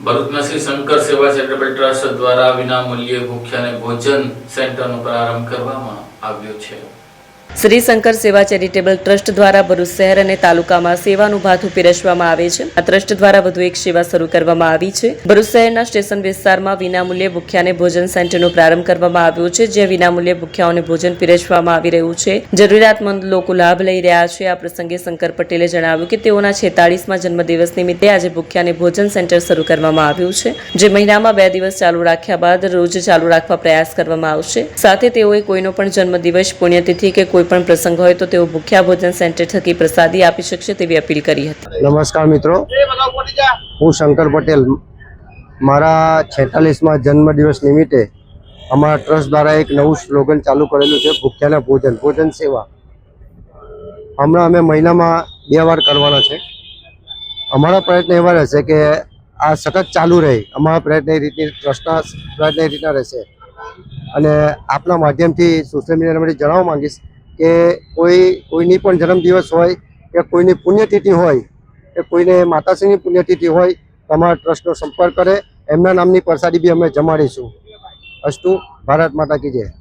ભરૂચના શ્રી શંકર સેવા charitable trust દ્વારા વિનામૂલ્યે ભૂખ્યા અને ભોજન સેન્ટરનો પ્રારંભ કરવામાં આવ્યો છે। શ્રી શંકર સેવા ચેરિટેબલ ટ્રસ્ટ દ્વારા ભરૂચ શહેર અને તાલુકામાં સેવાનું ભાથું પીરસવામાં આવે છે। આ ટ્રસ્ટ દ્વારા વધુ એક સેવા શરૂ કરવામાં આવી છે। ભરૂચ શહેરના સ્ટેશન વિસ્તારમાં વિનામૂલ્યે ભૂખ્યાને ભોજન સેન્ટરનો પ્રારંભ કરવામાં આવ્યો છે, જ્યાં વિનામૂલ્યે ભૂખ્યાઓને ભોજન પીરસવામાં આવી રહ્યું છે। જરૂરિયાતમંદ લોકો લાભ લઈ રહ્યા છે। આ પ્રસંગે શંકર પટેલે જણાવ્યું કે તેઓના 46મા જન્મદિવસ નિમિત્તે આજે ભૂખ્યાને ભોજન સેન્ટર શરૂ કરવામાં આવ્યું છે, જે મહિનામાં 2 દિવસ ચાલુ રાખ્યા બાદ રોજ ચાલુ રાખવા પ્રયાસ કરવામાં આવશે। સાથે તેઓએ કોઈનો પણ જન્મદિવસ, પુણ્યતિથિ કે કોઈ પણ પ્રસંગ હોય તો તેઓ ભૂખ્યા ભોજન સેન્ટર થકી પ્રસાદી આપી શકશે તેવી અપીલ કરી હતી। નમસ્કાર મિત્રો, હું શંકર પટેલ। મારા 46મા જન્મદિવસ નિમિત્તે અમારા ટ્રસ્ટ દ્વારા એક નવું સ્લોગન ચાલુ કરેલું છે, ભૂખ્યાના ભોજન સેવા। હમણાં અમે મહિનામાં 2 વાર કરવાના છે। અમારા પ્રયત્ન એવા રહેશે કે આ સતત ચાલુ રહે। અમારા પ્રયત્ન એ રીતની, ટ્રસ્ટના પ્રયત્ન એ રીતના રહેશે। અને આપના માધ્યમથી સોશિયલ મીડિયા માટે જણાવવા માંગીશ કે કોઈની પણ જન્મદિવસ હોય કે કોઈની પુણ્યતિથિ હોય કે કોઈને માતાશ્રીની પુણ્યતિથિ હોય તો અમારા ટ્રસ્ટનો સંપર્ક કરે। એમના નામની પ્રસાદી બી અમે જમાડીશું। અસ્તુ, ભારત માતા કી જય।